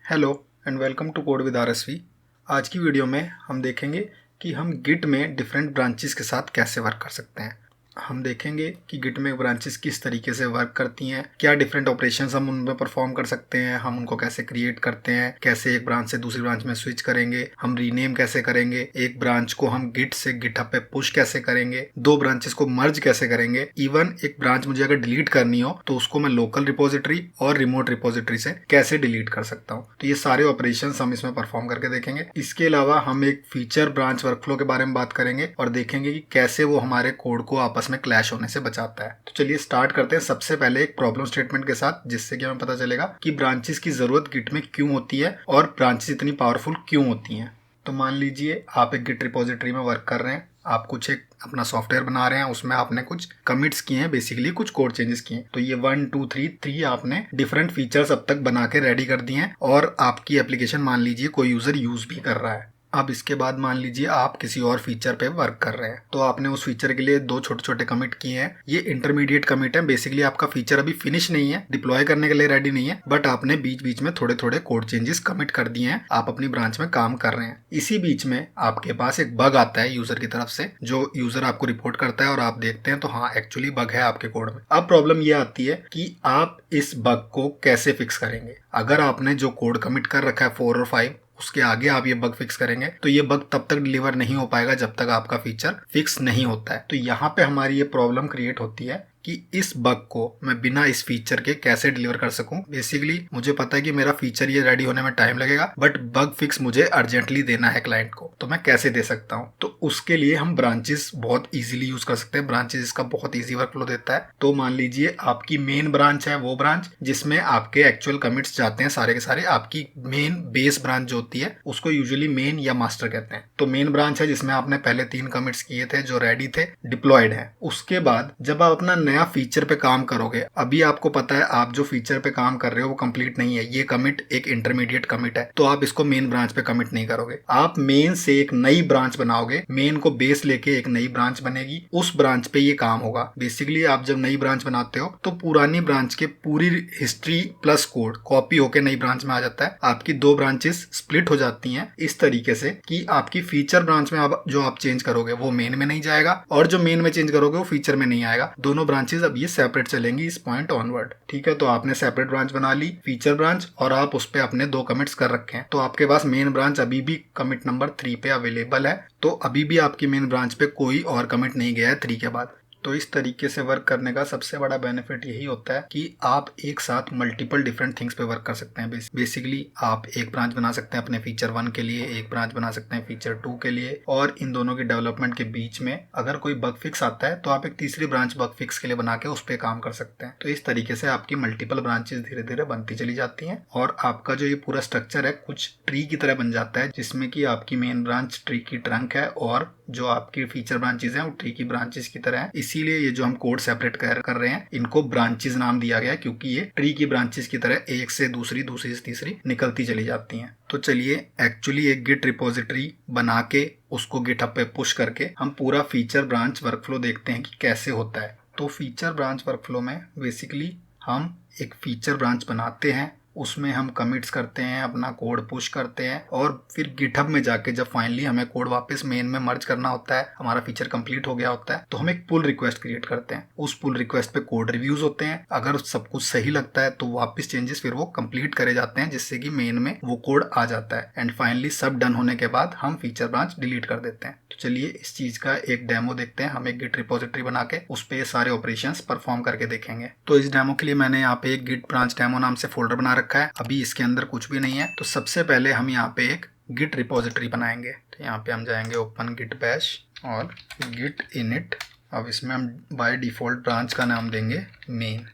Hello and welcome to code with RSV. आज की video में हम देखेंगे कि हम गिट में डिफरेंट ब्रांचेस के साथ कैसे वर्क कर सकते हैं। हम देखेंगे कि गिट में ब्रांचेस किस तरीके से वर्क करती हैं, क्या डिफरेंट ऑपरेशंस हम उनमें परफॉर्म कर सकते हैं, हम उनको कैसे क्रिएट करते हैं, कैसे एक ब्रांच से दूसरी ब्रांच में स्विच करेंगे, हम रीनेम कैसे करेंगे, एक ब्रांच को हम गिट से गिटहब पे पुश कैसे करेंगे, दो ब्रांचेस को मर्ज कैसे करेंगे, इवन एक ब्रांच मुझे अगर डिलीट करनी हो तो उसको मैं लोकल रिपोजिटरी और रिमोट रिपोजिटरी से कैसे डिलीट कर सकता हूँ। तो ये सारे ऑपरेशन हम इसमें परफॉर्म करके देखेंगे। इसके अलावा हम एक फीचर ब्रांच वर्कफ्लो के बारे में बात करेंगे और देखेंगे कि कैसे वो हमारे कोड को आपस में क्लैश होने से बचाता है। तो चलिए स्टार्ट करते हैं सबसे पहले एक प्रॉब्लम स्टेटमेंट के साथ, जिससे कि हमें पता चलेगा कि ब्रांचेस की जरूरत गिट में क्यों होती है और ब्रांचेस इतनी पावरफुल क्यों होती हैं। तो मान लीजिए आप एक गिट रिपोजिटरी में वर्क कर रहे हैं, आप कुछ एक अपना सॉफ्टवेयर बना रहे हैं, उसमें आपने कुछ कमिट्स किए हैं, बेसिकली कुछ कोड चेंजेस किए हैं। तो ये 1 2 3 आपने डिफरेंट फीचर्स अब तक बना के रेडी कर दिए हैं और आपकी एप्लीकेशन मान लीजिए कोई यूजर यूज भी कर रहा है। अब इसके बाद मान लीजिए आप किसी और फीचर पे वर्क कर रहे हैं, तो आपने उस फीचर के लिए दो छोटे छोटे कमिट किए हैं। ये इंटरमीडिएट कमिट है, बेसिकली आपका फीचर अभी फिनिश नहीं है, डिप्लॉय करने के लिए रेडी नहीं है, बट आपने बीच बीच में थोड़े थोड़े कोड चेंजेस कमिट कर दिए हैं, आप अपनी ब्रांच में काम कर रहे हैं। इसी बीच में आपके पास एक बग आता है यूजर की तरफ से, जो यूजर आपको रिपोर्ट करता है और आप देखते हैं तो हाँ एक्चुअली बग है आपके कोड में। अब प्रॉब्लम ये आती है कि आप इस बग को कैसे फिक्स करेंगे। अगर आपने जो कोड कमिट कर रखा है 4 और 5, उसके आगे आप ये बग फिक्स करेंगे तो ये बग तब तक डिलीवर नहीं हो पाएगा जब तक आपका फीचर फिक्स नहीं होता है। तो यहाँ पे हमारी ये प्रॉब्लम क्रिएट होती है कि इस बग को मैं बिना इस फीचर के कैसे डिलीवर कर सकूं। बेसिकली मुझे पता है कि मेरा फीचर ये रेडी होने में टाइम लगेगा, बट बग फिक्स मुझे अर्जेंटली देना है क्लाइंट को, तो मैं कैसे दे सकता हूं। तो उसके लिए हम ब्रांचेस बहुत इजीली यूज कर सकते हैं। ब्रांचेस इसका बहुत इजी वर्कफ्लो देता है। तो मान लीजिए आपकी मेन ब्रांच है, वो ब्रांच जिसमें आपके एक्चुअल कमिट्स जाते हैं सारे के सारे। आपकी मेन बेस ब्रांच जो होती है उसको यूजुअली मेन या मास्टर कहते हैं। तो मेन ब्रांच है जिसमें आपने पहले 3 कमिट्स किए थे जो रेडी थे, डिप्लॉयड है। उसके बाद जब आप अपना नया फीचर पे काम करोगे, अभी आपको पता है आप जो फीचर पे काम कर रहे हो वो कंप्लीट नहीं है, ये कमिट एक इंटरमीडिएट कमिट है, तो आप इसको मेन ब्रांच पे कमिट नहीं करोगे। आप मेन से एक नई ब्रांच बनाओगे, मेन को बेस लेके एक नई ब्रांच बनेगी, उस ब्रांच पे ये काम होगा। बेसिकली आप जब नई ब्रांच बनाते हो तो पुरानी ब्रांच के पूरी हिस्ट्री प्लस कोड कॉपी होके नई ब्रांच में आ जाता है। आपकी दो ब्रांचेस स्प्लिट हो जाती हैं इस तरीके से कि आपकी फीचर ब्रांच में जो आप चेंज करोगे वो मेन में नहीं जाएगा और जो मेन में चेंज करोगे वो फीचर में नहीं आएगा। दोनों ब्रांचेस अब ये सेपरेट चलेंगी इस पॉइंट ऑनवर्ड। ठीक है, तो आपने सेपरेट ब्रांच बना ली, फीचर ब्रांच, और आप उस पे अपने 2 कमिट्स कर रखे हैं। तो आपके पास मेन ब्रांच अभी भी कमिट नंबर 3 पे अवेलेबल है, तो अभी भी आपकी मेन ब्रांच पे कोई और कमिट नहीं गया है 3 के बाद। तो इस तरीके से वर्क करने का सबसे बड़ा बेनिफिट यही होता है कि आप एक साथ मल्टीपल डिफरेंट थिंग्स पे वर्क कर सकते हैं। बेसिकली आप एक ब्रांच बना सकते हैं अपने फीचर 1 के लिए, एक ब्रांच बना सकते हैं फीचर 2 के लिए, और इन दोनों की डेवलपमेंट के बीच में अगर कोई बग फिक्स आता है तो आप एक तीसरी ब्रांच बग फिक्स के लिए बना के उस पर काम कर सकते हैं। तो इस तरीके से आपकी मल्टीपल ब्रांचेस धीरे धीरे बनती चली जाती हैं और आपका जो ये पूरा स्ट्रक्चर है कुछ ट्री की तरह बन जाता है, जिसमें कि आपकी मेन ब्रांच ट्री की ट्रंक है और जो आपकी फीचर ब्रांचेस हैं वो ट्री की ब्रांचेस की तरह है। इसीलिए ये जो हम कोड सेपरेट कर रहे हैं इनको ब्रांचेस नाम दिया गया, क्योंकि ये ट्री की ब्रांचेस की तरह एक से दूसरी, दूसरी से तीसरी निकलती चली जाती हैं। तो चलिए एक्चुअली एक गिट रिपोजिटरी बना के उसको गिटहब पे पुश करके हम पूरा फीचर ब्रांच वर्कफ्लो देखते हैं कि कैसे होता है। तो फीचर ब्रांच वर्कफ्लो में बेसिकली हम एक फीचर ब्रांच बनाते हैं, उसमें हम कमिट्स करते हैं, अपना कोड पुश करते हैं, और फिर गिटहब में जाके जब फाइनली हमें कोड वापस मेन में मर्ज करना होता है, हमारा फीचर कंप्लीट हो गया होता है, तो हम एक पुल रिक्वेस्ट क्रिएट करते हैं। उस पुल रिक्वेस्ट पे कोड रिव्यूज होते हैं, अगर सब कुछ सही लगता है तो वापस चेंजेस फिर वो कंप्लीट करे जाते हैं, जिससे कि मेन में वो कोड आ जाता है। एंड फाइनली सब डन होने के बाद हम फीचर ब्रांच डिलीट कर देते हैं। तो चलिए इस चीज का एक डेमो देखते हैं। हम एक गिट रिपोजिटरी बना के उस पे सारे ऑपरेशंस परफॉर्म करके देखेंगे। तो इस डेमो के लिए मैंने यहाँ पे एक गिट ब्रांच डेमो नाम से फोल्डर बना रखा है। अभी इसके अंदर कुछ भी नहीं है। तो सबसे पहले हम यहाँ पे एक गिट रिपोजिटरी बनाएंगे। तो यहाँ पे हम जाएंगे ओपन गिट बैश और गिट इनिट। अब इसमें हम बाय डिफॉल्ट ब्रांच का नाम देंगे मेन।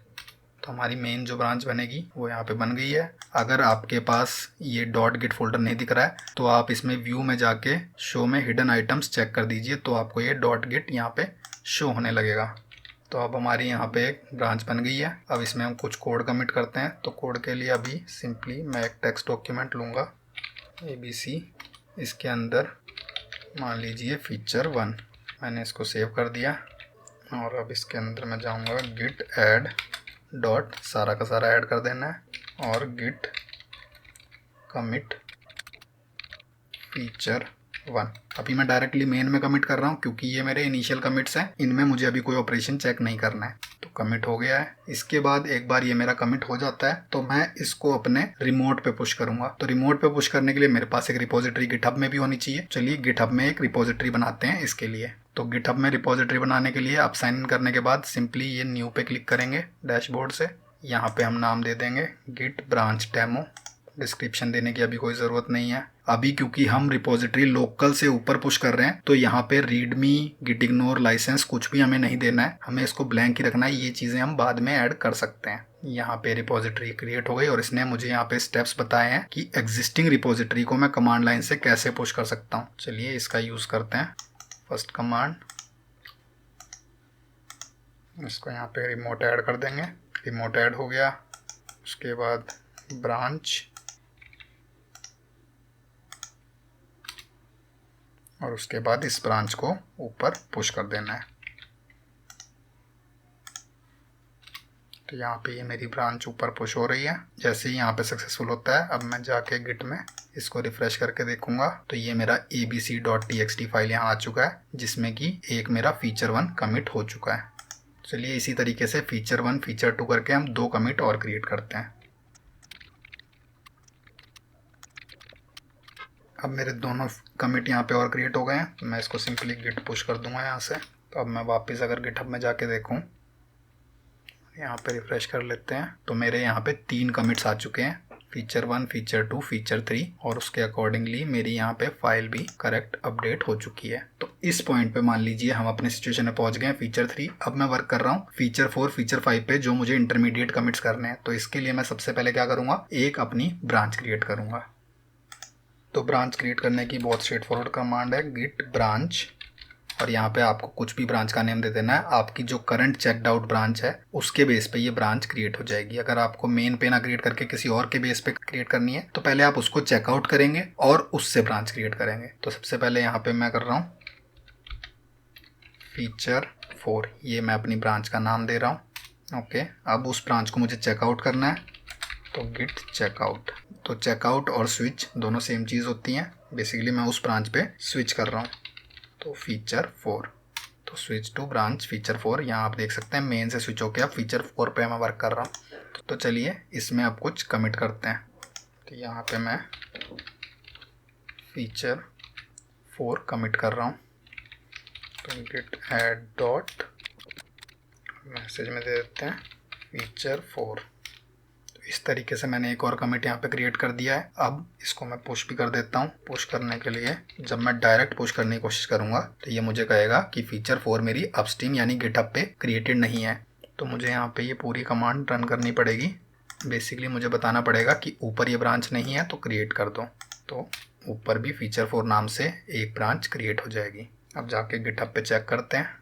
तो हमारी मेन जो ब्रांच बनेगी वो यहाँ पे बन गई है। अगर आपके पास ये डॉट गिट फोल्डर नहीं दिख रहा है तो आप इसमें व्यू में जाके शो में हिडन आइटम्स चेक कर दीजिए, तो आपको ये डॉट गिट यहाँ पे शो होने लगेगा। तो अब हमारी यहाँ पे एक ब्रांच बन गई है। अब इसमें हम कुछ कोड कमिट करते हैं। तो कोड के लिए अभी सिंपली मैं एक टेक्स्ट डॉक्यूमेंट लूँगा ABC, इसके अंदर मान लीजिए फीचर 1, मैंने इसको सेव कर दिया और अब इसके अंदर मैं जाऊँगा गिट ऐड डॉट, सारा का सारा ऐड कर देना है, और गिट कमिट फीचर 1। अभी मैं डायरेक्टली मेन में कमिट कर रहा हूँ क्योंकि ये मेरे इनिशियल कमिट्स हैं, इनमें मुझे अभी कोई ऑपरेशन चेक नहीं करना है। तो कमिट हो गया है। इसके बाद एक बार ये मेरा कमिट हो जाता है तो मैं इसको अपने रिमोट पे पुश करूंगा। तो रिमोट पे पुश करने के लिए मेरे पास एक रिपोजिटरी गिटहब में भी होनी चाहिए। चलिए गिटहब में एक रिपोजिटरी बनाते हैं इसके लिए। तो गिटहब में रिपोजिटरी बनाने के लिए आप साइन इन करने के बाद सिंपली ये न्यू पे क्लिक करेंगे डैशबोर्ड से। यहाँ पे हम नाम दे देंगे गिट ब्रांच डेमो। डिस्क्रिप्शन देने की अभी कोई ज़रूरत नहीं है अभी, क्योंकि हम रिपोजिटरी लोकल से ऊपर पुश कर रहे हैं। तो यहाँ पे रीडमी गिट इग्नोर लाइसेंस कुछ भी हमें नहीं देना है, हमें इसको ब्लैंक ही रखना है। ये चीज़ें हम बाद में ऐड कर सकते हैं। यहाँ पे रिपोजिटरी क्रिएट हो गई और इसने मुझे यहाँ पे स्टेप्स बताए हैं कि एग्जिस्टिंग रिपोजिटरी को मैं कमांड लाइन से कैसे पुश कर सकता हूँ। चलिए इसका यूज़ करते हैं। फर्स्ट कमांड, इसको यहाँ पे रिमोट ऐड कर देंगे। रिमोट ऐड हो गया। उसके बाद ब्रांच और उसके बाद इस ब्रांच को ऊपर पुश कर देना है। तो यहाँ पे ये मेरी ब्रांच ऊपर पुश हो रही है। जैसे ही यहाँ पे सक्सेसफुल होता है, अब मैं जाके गिट में इसको रिफ्रेश करके देखूंगा तो ये मेरा abc.txt फाइल यहाँ आ चुका है, जिसमें कि एक मेरा फीचर 1 कमिट हो चुका है। चलिए इसी तरीके से फीचर 1 फीचर 2 करके हम 2 कमिट और क्रिएट करते हैं। अब मेरे दोनों कमिट यहाँ पे और क्रिएट हो गए हैं। मैं इसको सिंपली गिट पुश कर दूंगा यहाँ से। तो अब मैं वापस अगर गिटहब में जाके देखूँ, यहाँ पे रिफ्रेश कर लेते हैं तो मेरे यहाँ पे 3 कमिट्स आ चुके हैं, फीचर 1 फीचर 2 फीचर 3, और उसके अकॉर्डिंगली मेरी यहाँ पे फाइल भी करेक्ट अपडेट हो चुकी है। तो इस पॉइंट पे मान लीजिए हम अपने सिचुएशन में पहुंच गए हैं फीचर 3। अब मैं वर्क कर रहा हूँ फीचर 4 फीचर 5 पे, जो मुझे इंटरमीडिएट कमिट्स करने हैं। तो इसके लिए मैं सबसे पहले क्या करूँगा, एक अपनी ब्रांच क्रिएट करूँगा। तो ब्रांच क्रिएट करने की बहुत स्ट्रेट फॉरवर्ड कमांड है, गिट ब्रांच, और यहाँ पे आपको कुछ भी ब्रांच का नेम दे देना है। आपकी जो करंट चेकड आउट ब्रांच है उसके बेस पे ये ब्रांच क्रिएट हो जाएगी। अगर आपको मेन पे ना क्रिएट करके किसी और के बेस पे क्रिएट करनी है तो पहले आप उसको चेकआउट करेंगे और उससे ब्रांच क्रिएट करेंगे। तो सबसे पहले यहाँ पे मैं कर रहा हूँ फीचर 4, ये मैं अपनी ब्रांच का नाम दे रहा हूँ। ओके, अब उस ब्रांच को मुझे चेकआउट करना है तो गिट चेकआउट। तो चेकआउट और स्विच दोनों सेम चीज़ होती हैं। बेसिकली मैं उस ब्रांच पे स्विच कर रहा हूँ। तो फीचर 4, तो स्विच टू ब्रांच फीचर 4। यहाँ आप देख सकते हैं मेन से स्विच होकर अब फीचर 4 पे मैं वर्क कर रहा हूँ। तो चलिए इसमें अब कुछ कमिट करते हैं। तो यहाँ पे मैं फीचर 4 कमिट कर रहा हूँ। तो गिट ऐड डॉट मैसेज में दे देते हैं फीचर 4। इस तरीके से मैंने एक और कमिट यहाँ पे क्रिएट कर दिया है। अब इसको मैं पुश भी कर देता हूँ। पुश करने के लिए जब मैं डायरेक्ट पुश करने की कोशिश करूँगा तो ये मुझे कहेगा कि फीचर 4 मेरी अपस्ट्रीम यानी गिटहब पे क्रिएटेड नहीं है। तो मुझे यहाँ पे ये पूरी कमांड रन करनी पड़ेगी। बेसिकली मुझे बताना पड़ेगा कि ऊपर ये ब्रांच नहीं है तो क्रिएट कर दो। तो ऊपर भी फीचर 4 नाम से एक ब्रांच क्रिएट हो जाएगी। अब जाके गिटहब पे चेक करते हैं।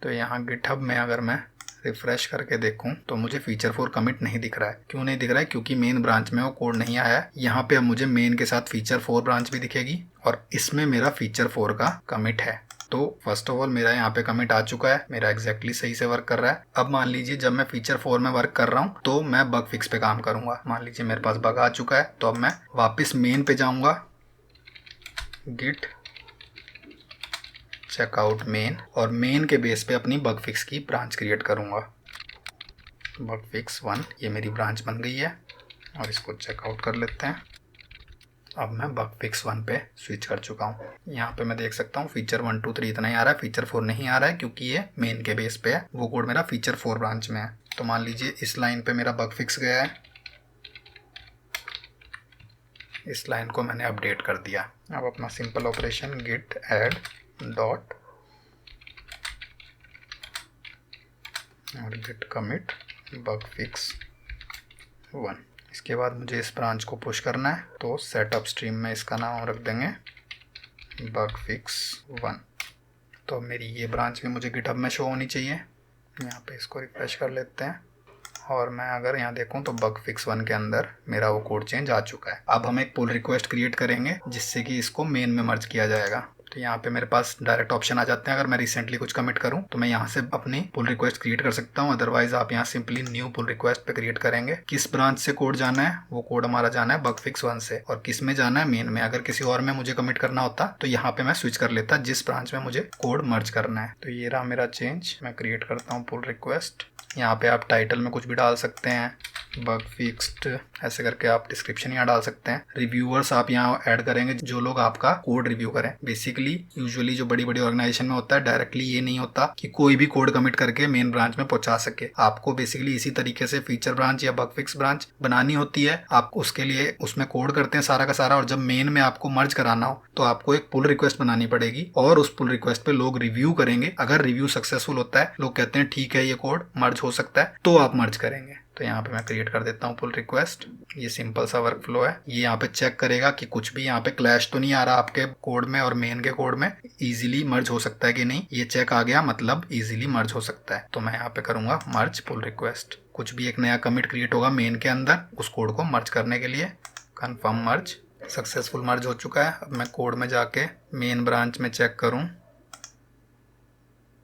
तो यहाँ गिटहब में अगर मैं रिफ्रेश करके देखूं तो मुझे फीचर 4 कमिट नहीं दिख रहा है। क्यों नहीं दिख रहा है? क्योंकि मेन ब्रांच में वो कोड नहीं आया है। यहाँ पे अब मुझे मेन के साथ फीचर 4 ब्रांच भी दिखेगी और इसमें मेरा फीचर 4 का कमिट है। तो फर्स्ट ऑफ ऑल मेरा यहाँ पे कमिट आ चुका है, मेरा एग्जैक्टली सही से वर्क कर रहा है। अब मान लीजिए जब मैं फीचर 4 में वर्क कर रहा हूँ तो मैं बग फिक्स पे काम करूंगा। मान लीजिए मेरे पास बग आ चुका है तो अब मैं वापस मेन पे जाऊंगा, गिट चेकआउट मेन, और मेन के बेस पे अपनी बग फिक्स की ब्रांच क्रिएट करूंगा। बग फिक्स 1, ये मेरी ब्रांच बन गई है और इसको चेकआउट कर लेते हैं। अब मैं बग फिक्स 1 पे स्विच कर चुका हूँ। यहाँ पे मैं देख सकता हूँ फीचर 1 2 3 इतना ही आ रहा है, फीचर 4 नहीं आ रहा है क्योंकि ये मेन के बेस पे है। वो कोड मेरा फीचर 4 ब्रांच में है। तो मान लीजिए इस लाइन पे मेरा बग फिक्स गया है, इस लाइन को मैंने अपडेट कर दिया। अब अपना simple operation git add dot और गिट कमिट बग फिक्स 1। इसके बाद मुझे इस ब्रांच को पुश करना है तो सेटअप स्ट्रीम में इसका नाम रख देंगे बग फिक्स 1। तो मेरी ये ब्रांच भी मुझे गिटहब में शो होनी चाहिए। यहाँ पे इसको रिफ्रेश कर लेते हैं और मैं अगर यहाँ देखूँ तो बग फिक्स 1 के अंदर मेरा वो कोड चेंज आ चुका है। अब हम एक पुल रिक्वेस्ट क्रिएट करेंगे जिससे कि इसको मेन में मर्ज किया जाएगा। तो यहाँ पे मेरे पास डायरेक्ट ऑप्शन आ जाते हैं। अगर मैं रिसेंटली कुछ कमिट करूँ तो मैं यहाँ से अपनी पुल रिक्वेस्ट क्रिएट कर सकता हूँ। अदरवाइज आप यहाँ सिंपली न्यू पुल रिक्वेस्ट पे क्रिएट करेंगे। किस ब्रांच से कोड जाना है, वो कोड हमारा जाना है बग फिक्स 1 से, और किस में जाना है, मेन में। अगर किसी और में मुझे कमिट करना होता तो यहाँ पे मैं स्विच कर लेता जिस ब्रांच में मुझे कोड मर्ज करना है। तो ये रहा मेरा चेंज। मैं क्रिएट करता हूँ पुल रिक्वेस्ट। यहाँ पे आप टाइटल में कुछ भी डाल सकते हैं, बग फिक्स्ड ऐसे करके आप डिस्क्रिप्शन यहाँ डाल सकते हैं। रिव्यूअर्स आप यहाँ ऐड करेंगे जो लोग आपका कोड रिव्यू करें। बेसिकली यूजुअली जो बड़ी बड़ी ऑर्गेनाइजेशन में होता है, डायरेक्टली ये नहीं होता कि कोई भी कोड कमिट करके मेन ब्रांच में पहुंचा सके। आपको बेसिकली इसी तरीके से फीचर ब्रांच या बग फिक्स ब्रांच बनानी होती है। आप उसके लिए उसमें कोड करते हैं सारा का सारा, और जब मेन में आपको मर्ज कराना हो तो आपको एक पुल रिक्वेस्ट बनानी पड़ेगी, और उस पुल रिक्वेस्ट पे लोग रिव्यू करेंगे। अगर रिव्यू सक्सेसफुल होता है, लोग कहते हैं ठीक है ये कोड मर्ज हो सकता है, तो आप मर्ज करेंगे। तो यहाँ पे मैं क्रिएट कर देता हूँ पुल रिक्वेस्ट। ये सिंपल सा वर्क फ्लो है। ये यहाँ पे चेक करेगा कि कुछ भी यहाँ पे क्लैश तो नहीं आ रहा आपके कोड में और मेन के कोड में, इजीली मर्ज हो सकता है कि नहीं। ये चेक आ गया, मतलब इजीली मर्ज हो सकता है। तो मैं यहाँ पे करूंगा मर्ज पुल रिक्वेस्ट। कुछ भी एक नया कमिट क्रिएट होगा मेन के अंदर, उस कोड को मर्ज करने के लिए। कन्फर्म मर्ज, सक्सेसफुल मर्ज हो चुका है। अब मैं कोड में जाके मेन ब्रांच में चेक करूँ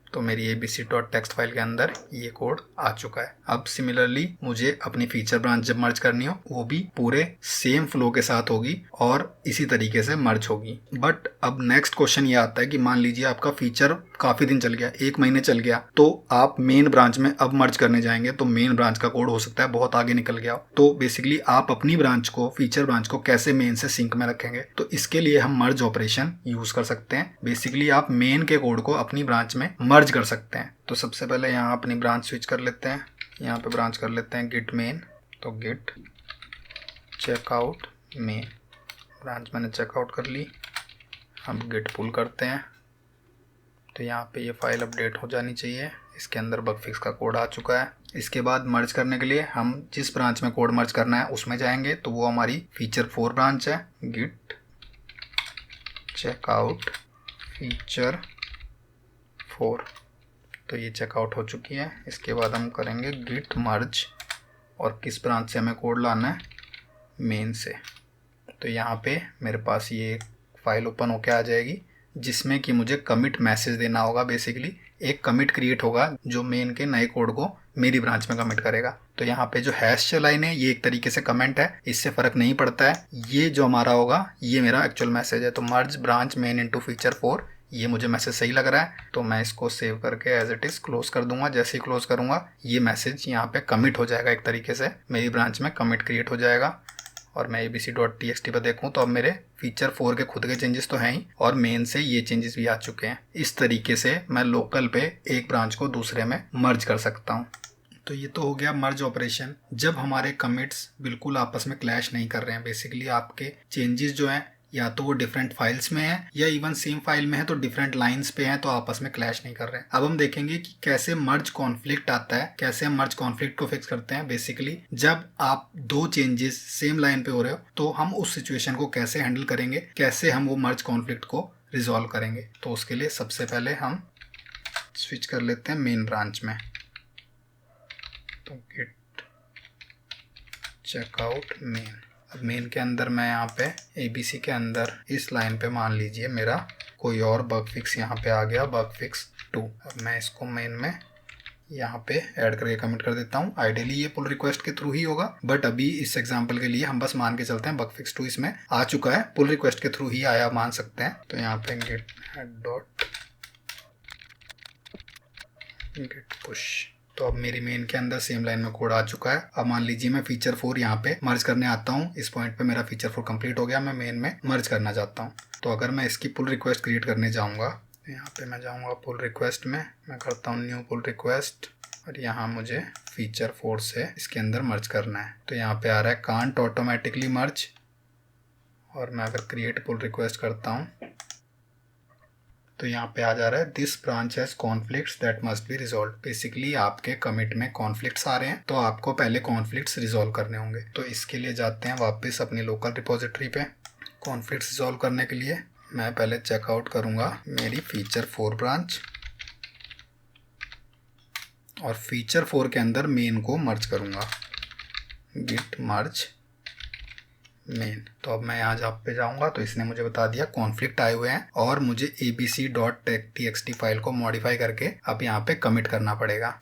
तो मेरी abc.txt फाइल के अंदर ये कोड आ चुका है। अब सिमिलरली मुझे अपनी फीचर ब्रांच जब मर्ज करनी हो, वो भी पूरे सेम फ्लो के साथ होगी और इसी तरीके से मर्ज होगी। बट अब नेक्स्ट क्वेश्चन ये आता है कि मान लीजिए आपका फीचर काफी दिन चल गया, 1 महीने चल गया, तो आप मेन ब्रांच में अब मर्ज करने जाएंगे तो मेन ब्रांच का कोड हो सकता है बहुत आगे निकल गया। तो बेसिकली आप अपनी ब्रांच को, फीचर ब्रांच को कैसे मेन से सिंक में रखेंगे, तो इसके लिए हम मर्ज ऑपरेशन यूज कर सकते हैं। बेसिकली आप मेन के कोड को अपनी ब्रांच में मर्ज कर सकते हैं। तो सबसे पहले यहाँ अपनी ब्रांच स्विच कर लेते हैं। यहाँ पे ब्रांच कर लेते हैं गिट मेन। तो गिट चेकआउट मेन, ब्रांच मैंने चेकआउट कर ली। अब गिट पुल करते हैं तो यहाँ पे ये फाइल अपडेट हो जानी चाहिए। इसके अंदर बग फिक्स का कोड आ चुका है। इसके बाद मर्ज करने के लिए हम जिस ब्रांच में कोड मर्ज करना है उसमें जाएंगे, तो वो हमारी फीचर 4 ब्रांच है। गिट चेकआउट फीचर 4, तो ये चेकआउट हो चुकी है। इसके बाद हम करेंगे गिट मर्ज, और किस ब्रांच से हमें कोड लाना है, मेन से। तो यहाँ पे मेरे पास ये फाइल ओपन होके आ जाएगी जिसमें कि मुझे कमिट मैसेज देना होगा। बेसिकली एक कमिट क्रिएट होगा जो मेन के नए कोड को मेरी ब्रांच में कमिट करेगा। तो यहाँ पे जो हैश लाइन है ये एक तरीके से कमेंट है, इससे फर्क नहीं पड़ता है। ये जो हमारा होगा ये मेरा एक्चुअल मैसेज है। तो मर्ज ब्रांच मेन इनटू फीचर 4, ये मुझे मैसेज सही लग रहा है, तो मैं इसको सेव करके एज इट इज क्लोज कर दूंगा। जैसे ही क्लोज करूंगा ये मैसेज यहाँ पे कमिट हो जाएगा, एक तरीके से मेरी ब्रांच में कमिट क्रिएट हो जाएगा। और मैं abc.txt पर देखूं तो अब मेरे फीचर 4 के खुद के चेंजेस तो हैं ही, और मेन से ये चेंजेस भी आ चुके हैं। इस तरीके से मैं लोकल पे एक ब्रांच को दूसरे में मर्ज कर सकता हूँ। तो ये तो हो गया मर्ज ऑपरेशन, जब हमारे कमिट्स बिल्कुल आपस में क्लैश नहीं कर रहे हैं। बेसिकली आपके चेंजेस जो हैं या तो वो डिफरेंट फाइल्स में है या इवन सेम फाइल में है तो डिफरेंट लाइंस पे हैं, तो आपस में क्लैश नहीं कर रहे हैं। अब हम देखेंगे कि कैसे मर्ज कॉन्फ्लिक्ट आता है, कैसे हम मर्ज कॉन्फ्लिक्ट को फिक्स करते हैं। बेसिकली जब आप 2 चेंजेस सेम लाइन पे हो रहे हो तो हम उस सिचुएशन को कैसे हैंडल करेंगे, कैसे हम वो मर्ज कॉन्फ्लिक्ट को रिजॉल्व करेंगे। तो उसके लिए सबसे पहले हम स्विच कर लेते हैं मेन ब्रांच में। तो गिट चेकआउट मेन। अब मेन के अंदर मैं यहाँ पे abc के अंदर इस लाइन पे मान लीजिए मेरा कोई और बग फिक्स यहाँ पे आ गया, बग फिक्स 2। अब मैं इसको मेन में यहाँ पे ऐड करके कमिट कर देता हूँ। आइडियली ये पुल रिक्वेस्ट के थ्रू ही होगा, बट अभी इस एग्जांपल के लिए हम बस मान के चलते हैं बग फिक्स 2 इसमें आ चुका है, पुल रिक्वेस्ट के थ्रू ही आया मान सकते हैं। तो यहाँ पे git push, तो अब मेरी मेन के अंदर सेम लाइन में कोड आ चुका है। अब मान लीजिए मैं फीचर 4 यहाँ पे मर्ज करने आता हूँ। इस पॉइंट पे मेरा फीचर 4 कंप्लीट हो गया, मैं मेन में मर्ज करना चाहता हूँ। तो अगर मैं इसकी पुल रिक्वेस्ट क्रिएट करने जाऊँगा, यहाँ पे मैं जाऊँगा पुल रिक्वेस्ट में, मैं करता हूँ न्यू पुल रिक्वेस्ट, और यहाँ मुझे फीचर 4 से इसके अंदर मर्ज करना है। तो यहाँ पे आ रहा है कांट ऑटोमेटिकली मर्ज, और मैं अगर क्रिएट पुल रिक्वेस्ट करता हूँ तो यहाँ पे आ जा रहा है this branch has conflicts that must be resolve. Basically आपके कमिट में कॉन्फ्लिक्ट्स आ रहे हैं, तो आपको पहले कॉन्फ्लिक्ट्स रिजॉल्व करने होंगे। तो इसके लिए जाते हैं वापस अपनी लोकल रिपोजिटरी पे। कॉन्फ्लिक्ट्स रिजॉल्व करने के लिए मैं पहले चेकआउट करूँगा मेरी फीचर 4 ब्रांच, और फीचर 4 के अंदर मेन को मर्ज करूँगा। गिट मर्ज मेन। तो अब मैं यहाँ जहाँ पे जाऊँगा तो इसने मुझे बता दिया कॉन्फ्लिक्ट आए हुए हैं और मुझे abc.txt फाइल को मॉडिफाई करके अब यहाँ पे कमिट करना पड़ेगा।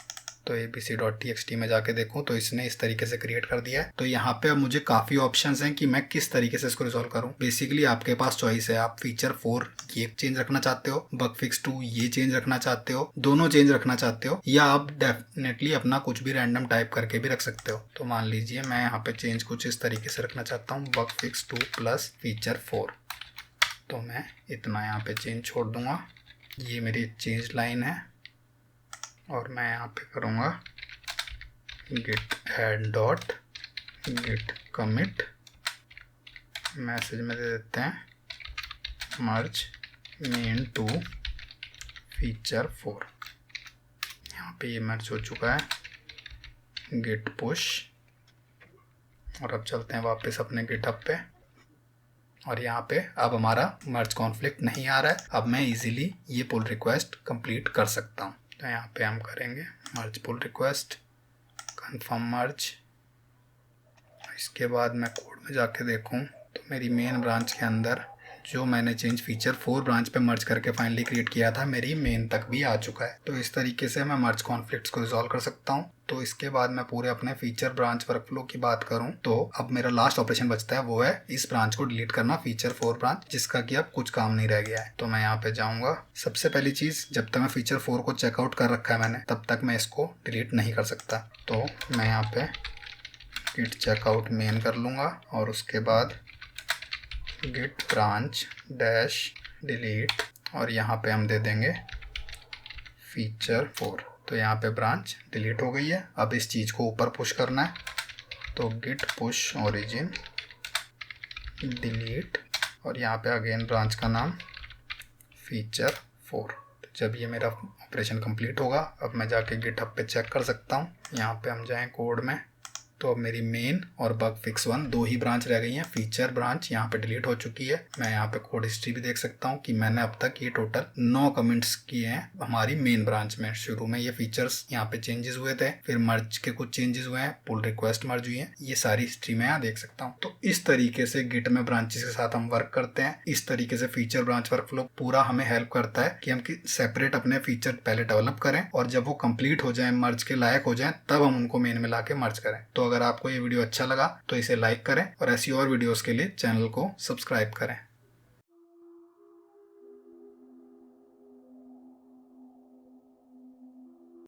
तो abc.txt में जाके देखूँ तो इसने इस तरीके से क्रिएट कर दिया है। तो यहाँ पे अब मुझे काफ़ी ऑप्शंस हैं कि मैं किस तरीके से इसको रिजॉल्व करूँ। बेसिकली आपके पास चॉइस है, आप फीचर 4 ये चेंज रखना चाहते हो, बग फिक्स 2 ये चेंज रखना चाहते हो, दोनों चेंज रखना चाहते हो, या आप डेफिनेटली अपना कुछ भी रैंडम टाइप करके भी रख सकते हो। तो मान लीजिए मैं यहाँ पे चेंज कुछ इस तरीके से रखना चाहता हूँ, बग फिक्स 2 प्लस फीचर 4। तो मैं इतना यहाँ पे चेंज छोड़ दूंगा। ये मेरी चेंज लाइन है और मैं यहाँ पे करूँगा git add dot git commit, message में दे देते हैं merge main to feature 4। यहाँ पे ये मर्ज हो चुका है, git push। और अब चलते हैं वापस अपने गिटहब पे और यहाँ पे अब हमारा मर्ज कॉन्फ्लिक्ट नहीं आ रहा है। अब मैं इजीली ये पुल रिक्वेस्ट कंप्लीट कर सकता हूँ। तो यहाँ पे हम करेंगे मर्ज पुल रिक्वेस्ट, कन्फर्म मर्ज। इसके बाद मैं कोड में जाके देखूँ तो मेरी मेन ब्रांच के अंदर जो मैंने चेंज फीचर 4 ब्रांच पे मर्ज करके फाइनली क्रिएट किया था मेरी मेन तक भी आ चुका है। तो इस तरीके से मैं मर्ज कॉन्फ्लिक्ट्स को रिजॉल्व कर सकता हूँ। तो इसके बाद मैं पूरे अपने फीचर ब्रांच वर्कफ्लो की बात करूं तो अब मेरा लास्ट ऑपरेशन बचता है, वो है इस ब्रांच को डिलीट करना, फीचर 4 ब्रांच, जिसका कि अब कुछ काम नहीं रह गया है। तो मैं यहाँ पे जाऊंगा। सबसे पहली चीज, जब तक मैं फीचर 4 को चेकआउट कर रखा है मैंने, तब तक मैं इसको डिलीट नहीं कर सकता। तो मैं यहाँ पे git चेकआउट मेन कर लूंगा और उसके बाद git branch डैश डिलीट और यहाँ पे हम दे देंगे फीचर 4। तो यहाँ पे ब्रांच डिलीट हो गई है। अब इस चीज़ को ऊपर पुश करना है, तो git push origin डिलीट और यहाँ पे अगेन ब्रांच का नाम फीचर 4। तो जब ये मेरा ऑपरेशन कंप्लीट होगा अब मैं जाके गिटहब पे चेक कर सकता हूँ। यहाँ पे हम जाएँ कोड में, तो अब मेरी मेन और बग फिक्स 1 दो ही ब्रांच रह गई हैं। फीचर ब्रांच यहाँ पे डिलीट हो चुकी है। मैं यहाँ पे कोड हिस्ट्री भी देख सकता हूँ कि मैंने अब तक ये टोटल 9 कमेंट्स किए हैं हमारी मेन ब्रांच में। शुरू में ये फीचर्स यहाँ पे चेंजेस हुए थे, फिर मर्ज के कुछ चेंजेस हुए हैं, पुल रिक्वेस्ट मर्ज हुई है, ये सारी हिस्ट्री में यहाँ देख सकता हूँ। तो इस तरीके से गिट में ब्रांचेस के साथ हम वर्क करते हैं। इस तरीके से फीचर ब्रांच वर्कफ्लो पूरा हमें हेल्प करता है कि हम सेपरेट अपने फीचर पहले डेवलप करें और जब वो कंप्लीट हो जाए, मर्ज के लायक हो जाए, तब हम उनको मेन में लाके मर्ज करें। तो अगर आपको ये वीडियो अच्छा लगा तो इसे लाइक करें और ऐसी और वीडियोस के लिए चैनल को सब्सक्राइब करें।